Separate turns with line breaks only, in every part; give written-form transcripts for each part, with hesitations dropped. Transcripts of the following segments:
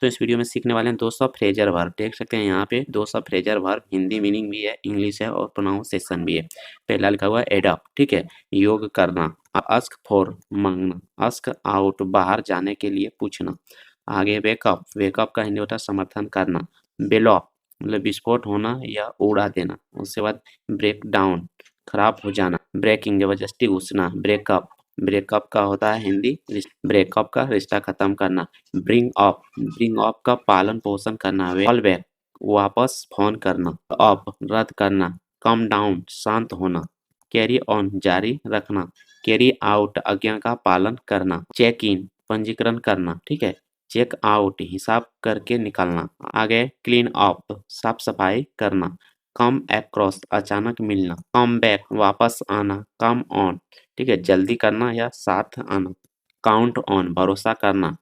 दोस्तों इस वीडियो में सीखने वाले हैं 200 फ्रेजर वर्ब। देख सकते हैं यहाँ पे 200 फ्रेजर वर्ब, हिंदी मीनिंग भी है, इंग्लिश है और प्रोनाउंसिएशन भी है। पहला लिखा हुआ है एडॉप्ट, ठीक है, योग करना। आस्क फॉर, मांगना। आस्क आउट, बाहर जाने के लिए पूछना। आगे वेकअप, वेकअप का हिंदी होता है समर्थन करना। बेलो मतलब विस्फोट होना या उड़ा देना। उसके बाद ब्रेक डाउन, खराब हो जाना। ब्रेकिंग, जबरदस्ती घुसना। ब्रेकअप, ब्रेकअप का होता है हिंदी ब्रेकअप का रिश्ता खत्म करना। ब्रिंग अप, ब्रिंग अप का पालन पोषण करना। कॉल बैक, वापस फोन करना। अप, रद्द करना। कम डाउन, शांत होना। कैरी ऑन, जारी रखना। कैरी आउट, आज्ञा का पालन करना। चेक इन, पंजीकरण करना, ठीक है। चेक आउट, हिसाब करके निकालना। आगे क्लीन अप, साफ सफाई करना। कम अक्रॉस, अचानक मिलना। कम बैक, वापस आना। कम ऑन, ठीक है, जल्दी करना या साथ आना। काउंट ऑन, भरोसा करना।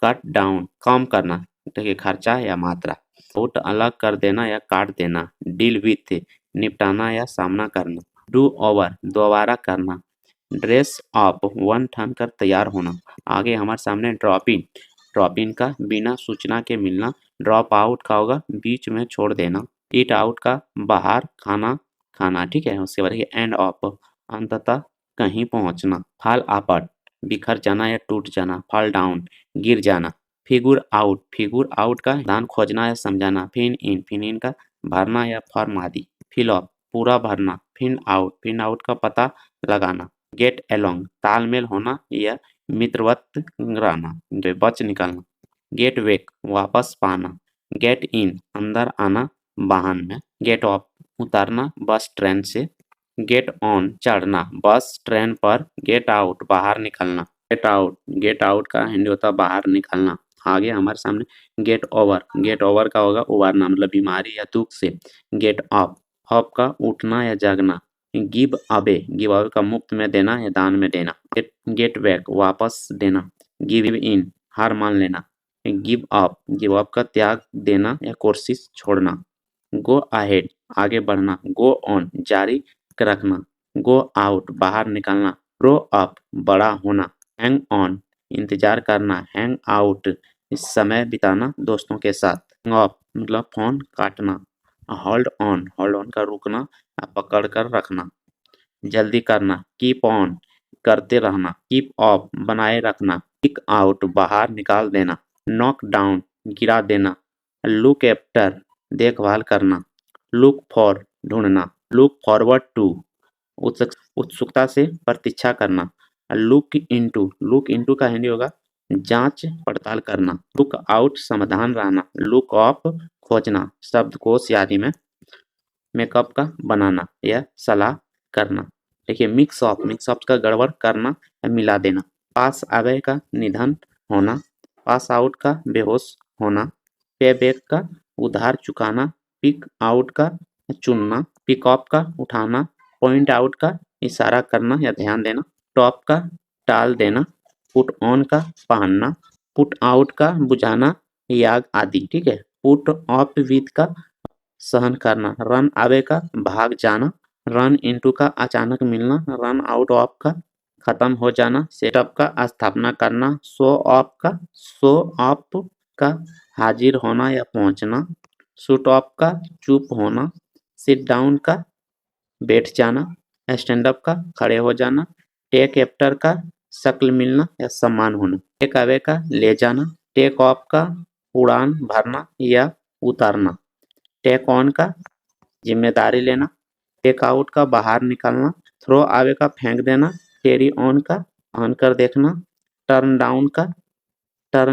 कट डाउन, कम करना, ठीक है, खर्चा या मात्रा। आउट, अलग कर देना या काट देना। डील विथ, निपटाना या सामना करना। डू ओवर, दोबारा करना। ड्रेस अप, वन ठन कर तैयार होना। आगे हमारे सामने ड्रॉप इन, ड्रॉप इन का बिना सूचना के मिलना। ड्रॉप आउट का होगा बीच में छोड़ देना। ईट आउट का बाहर खाना खाना, ठीक है। उसके बाद एंड ऑफ, अंततः कहीं पहुंचना। फॉल अपार्ट, बिखर जाना या टूट जाना। फॉल डाउन, गिर जाना। फिगर आउट, फिगर आउट का दान खोजना या समझाना। फिन इन का भरना या फॉर्म आदि। फिल अप, पूरा भरना। फिन आउट का पता लगाना। गेट अलोंग, तालमेल होना या मित्रवत रहना, बच निकलना। गेट वेक, वापस पाना। गेट इन, अंदर आना वाहन में। गेट ऑफ, उतरना बस ट्रेन से। गेट ऑन, चढ़ना बस ट्रेन पर। गेट आउट, बाहर निकलना। गेट आउट का हिंदी होता है बाहर निकलना। आगे हमारे सामने गेट ओवर का होगा उबारना, मतलब बीमारी या दुख से। गेट अप का उठना या जागना। गिव अवे का मुफ्त में देना या दान में देना। गेट बैक, वापस देना। गिव इन, हार मान लेना। गिव अप का त्याग देना या कोशिश छोड़ना। गो अहेड, आगे बढ़ना। गो ऑन, जारी रखना। गो आउट, बाहर निकलना। ग्रो अप, बड़ा होना। हैंग ऑन, इंतजार करना। हैंग आउट, समय बिताना दोस्तों के साथ। हैंग अप मतलब फोन काटना। होल्ड ऑन का रुकना, पकड़ कर रखना। जल्दी करना। कीप ऑन, करते रहना। कीप ऑफ, बनाए रखना। किक आउट, बाहर निकाल देना। नॉक डाउन, गिरा देना। लुक एफ्टर, देखभाल करना। लुक फॉर, ढूंढना। लुक फॉरवर्ड टू, उत्सुकता से प्रतीक्षा करना। लुक इनटू का हिंदी होगा जांच पड़ताल करना। लुक आउट, सावधान रहना। लुक अप, खोजना। शब्दकोश आदि में मेकअप का बनाना या सलाह करना। देखिए मिक्स अप का गड़बड़ करना या मिला देना। पास आगे का निधन होना। पास आउट का बेहोश होना। पे बैक का उधार चुकाना। पिक आउट का चुनना। पिकअप का उठाना। पॉइंट आउट का इशारा करना या ध्यान देना। टॉप का टाल देना। पुट ऑन का पहनना। पुट आउट का बुझाना याग आदि, ठीक है। पुट ऑफ विथ का सहन करना। रन अवे का भाग जाना। रन इनटू का अचानक मिलना। रन आउट ऑफ का खत्म हो जाना। सेटअप का स्थापना करना। शो ऑफ का हाजिर होना या पहुंचना। शूट ऑफ का चुप होना। सिट डाउन का बैठ जाना। स्टैंड अप का खड़े हो जाना। टेक एफ्टर का शक्ल मिलना या सम्मान होना। टेक अवे का ले जाना। टेक ऑफ का उड़ान भरना या उतारना। टेक ऑन का जिम्मेदारी लेना। टेक आउट का बाहर निकालना। थ्रो अवे का फेंक देना। कैरी ऑन का पहन कर देखना। टर्न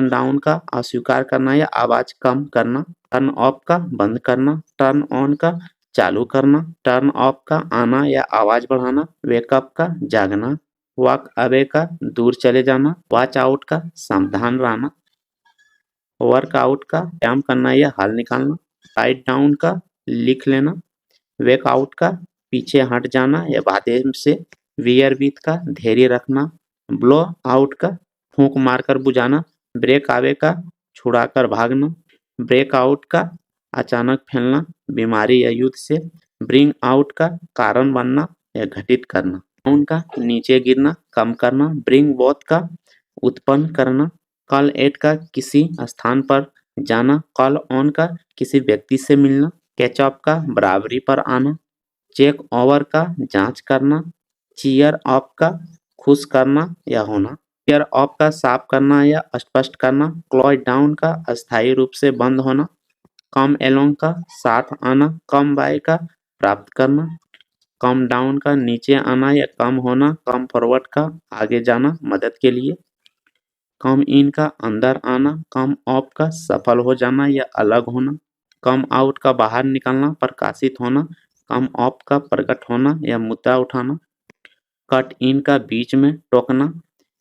डाउन का अस्वीकार करना या आवाज कम करना। टर्न ऑफ का बंद करना। टर्न ऑन का चालू करना। टर्न ऑफ का आना या आवाज बढ़ाना। वेकअप का जागना। वॉक अवे का दूर चले जाना। वॉच आउट का सावधान रहना। वर्कआउट का व्यायाम करना या हल निकालना। राइट डाउन का लिख लेना। वेक आउट का पीछे हट जाना या बातें से। वियर विथ का धैर्य रखना। ब्लो आउट का फूंक मारकर बुझाना। ब्रेक आवे का छुड़ाकर भागना। ब्रेक आउट का अचानक फैलना, बीमारी या युद्ध से। ब्रिंग आउट का कारण बनना या घटित करना। डाउन का नीचे गिरना, कम करना। ब्रिंग बोथ का उत्पन्न करना। कॉल एट का किसी स्थान पर जाना, कॉल ऑन का किसी व्यक्ति से मिलना, कैच अप का बराबरी पर आना, चेक ओवर का जांच करना, चीयर अप का खुश करना या होना, चीयर अप का साफ करना या स्पष्ट करना, क्लोज डाउन का अस्थायी रूप से बंद होना, कम एलोंग का साथ आना, कम बाय का प्राप्त करना, कम डाउन का नीचे आना या कम होना, कम फॉरवर्ड का आगे जाना मदद के लिए, कम इन का अंदर आना, कम ऑफ का सफल हो जाना या अलग होना, कम आउट का बाहर निकलना, प्रकाशित होना, कम ऑफ का प्रकट होना या मुद्दा उठाना, कट इन का बीच में टोकना,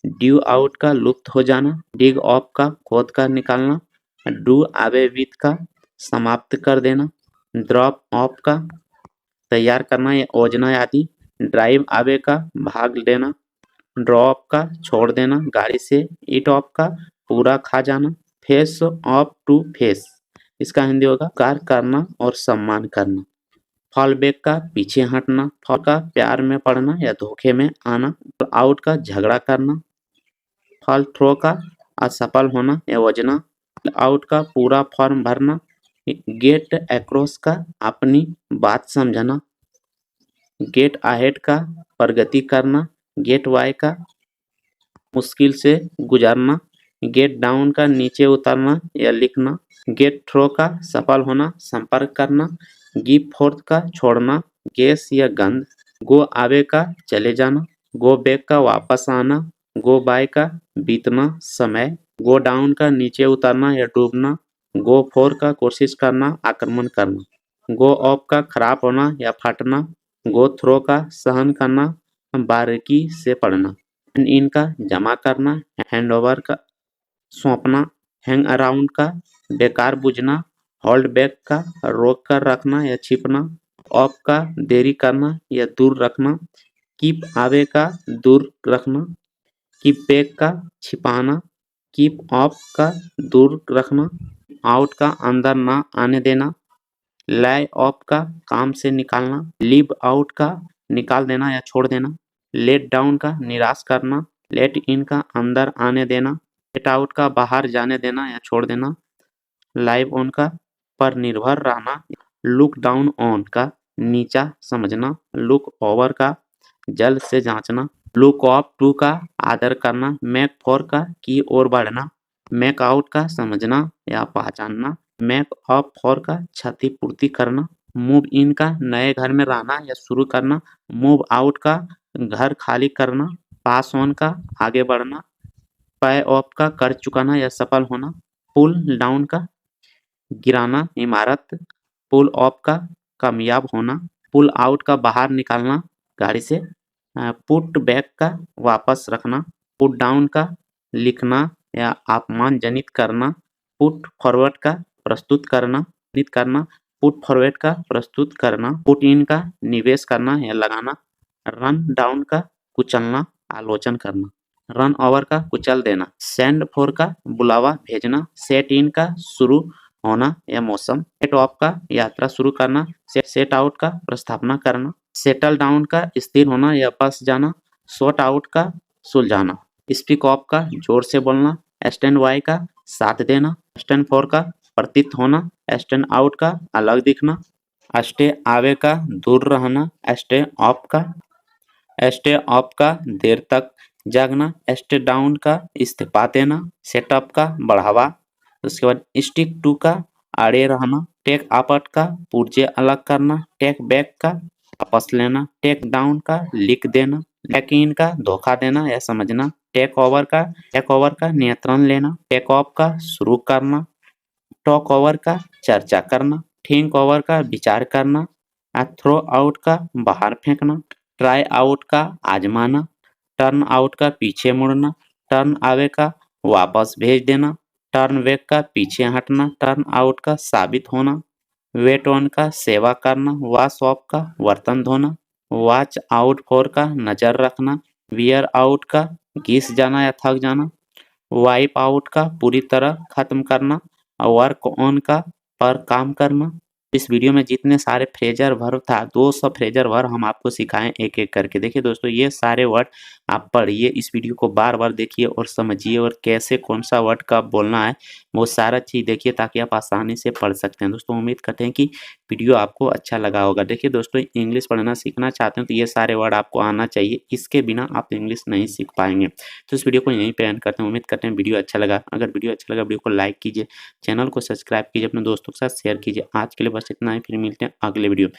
ड्यू आउट का लुप्त हो जाना, डिग ऑफ का खोद कर निकालना, डू अवे विथ का समाप्त कर देना, ड्रॉप ऑफ का तैयार करना या योजना आदि, ड्राइव अवे का भाग लेना, ड्रॉप का छोड़ देना गाड़ी से, ईट ऑफ का पूरा खा जाना, फेस ऑफ टू फेस इसका हिंदी होगा कार करना और सम्मान करना, फॉल बैक का पीछे हटना, फॉल का प्यार में पड़ना या धोखे में आना, आउट का झगड़ा करना, फॉल थ्रो का असफल होना या योजना, आउट का पूरा फॉर्म भरना, गेट अक्रॉस का अपनी बात समझना, गेट अहेड का प्रगति करना, गेट वाई का मुश्किल से गुजरना, गेट डाउन का नीचे उतरना या लिखना, गेट थ्रो का सफल होना, संपर्क करना, गिव फोर्थ का छोड़ना, गैस या गंध, गो आवे का चले जाना, गो बैक का वापस आना, गो बाय का बीतना समय, गो डाउन का नीचे उतरना या डूबना, गो फोर का कोशिश करना आक्रमण करना, गो ऑफ का खराब होना या फटना, गो थ्रो का सहन करना बारीकी से पढ़ना, हैंड इन का जमा करना, हैंड ओवर का सौंपना, हैंग अराउंड का बेकार बुझना, होल्ड बैक का रोक कर रखना या छिपना, ऑफ का देरी करना या दूर रखना, कीप अवे का दूर रखना, कीप बैक का छिपाना, कीप ऑफ का दूर रखना, आउट का अंदर ना आने देना, लाई ऑफ का काम से निकालना, लीव आउट का निकाल देना या छोड़ देना, लेट डाउन का निराश करना, लेट इन का अंदर आने देना, लेट आउट का बाहर जाने देना या छोड़ देना, लाइव ऑन का पर निर्भर रहना, लुक डाउन ऑन का नीचा समझना, लुक ओवर का जल्द से जांचना, लुक ऑफ टू का आदर करना, मेक फॉर का की ओर बढ़ना, मेक आउट का समझना या पहचानना, मेक अप फॉर का क्षतिपूर्ति करना, मूव इन का नए घर में रहना या शुरू करना, मूव आउट का घर खाली करना, पास ऑन का आगे बढ़ना, पे ऑफ का कर्ज चुकाना या सफल होना, पुल डाउन का गिराना इमारत, पुल ऑफ का कामयाब होना, पुल आउट का बाहर निकालना गाड़ी से, पुट बैक का वापस रखना, पुट डाउन का लिखना या अपमानजनित करना, पुट फॉरवर्ड का प्रस्तुत करना, पुट फॉरवर्ड का प्रस्तुत करना, पुट इन का निवेश करना या लगाना, रन डाउन का कुचलना आलोचन करना, रन ओवर का कुचल देना, सेंड फॉर का बुलावा भेजना, सेट इन का शुरू होना या मौसम, सेट ऑफ का यात्रा शुरू करना, सेट आउट का प्रस्थापना करना, सेटल डाउन का स्थिर होना या बस जाना, सॉर्ट आउट का सुलझाना, स्पीक ऑफ का जोर से बोलना, स्टैंड वाई का साथ देना, स्टैंड फॉर का प्रतीत होना, स्टैंड आउट का अलग दिखना, स्टे आवे का दूर रहना, स्टे ऑफ का देर तक जागना, स्टे डाउन का इस्तीफा देना, सेटअप का बढ़ावा, उसके बाद स्टिक टू का आड़े रहना, टेक अपर्ट का पुर्जे अलग करना, टेक बैक का वापस लेना, टेक डाउन का लिख देना, टेक इन का धोखा देना या समझना, टेक ओवर का नियंत्रण लेना, टेक ऑफ का शुरू करना, टॉक ओवर का चर्चा करना, थिंक ओवर का विचार करना, थ्रो आउट का बाहर फेंकना, ट्राई आउट का आजमाना, टर्न आउट का पीछे मुड़ना, टर्न आवे का वापस भेज देना, टर्न बैक का पीछे हटना, टर्न आउट का साबित होना, वेट ऑन का सेवा करना, वॉश ऑफ का बर्तन धोना, वॉच आउट फॉर का नजर रखना, वियर आउट का घिस जाना या थक जाना, वाइप आउट का पूरी तरह खत्म करना, वर्क ऑन का पर काम करना। इस वीडियो में जितने सारे फ्रेजर वर्ब था 200 फ्रेजर वर्ब हम आपको सिखाएं एक एक करके। देखिए दोस्तों ये सारे वर्ड आप पढ़िए, इस वीडियो को बार-बार देखिए और समझिए और कैसे कौन-सा वर्ड कब बोलना है, वो सारा चीज़ देखिए ताकि आप आसानी से पढ़ सकते हैं। दोस्तों उम्मीद करते हैं कि वीडियो आपको अच्छा लगा होगा। देखिए दोस्तों इंग्लिश पढ़ना सीखना चाहते हैं तो ये सारे वर्ड आपको आना चाहिए, इसके बिना आप इंग्लिश नहीं सीख पाएँगे। तो इस वीडियो को यहीं पे एंड करते हैं। उम्मीद करते हैं वीडियो अच्छा लगा। अगर वीडियो अच्छा लगा वीडियो को लाइक कीजिए, चैनल को सब्सक्राइब कीजिए, अपने दोस्तों के साथ शेयर कीजिए। आज के लिए बस इतना ही, फिर मिलते हैं अगले वीडियो में।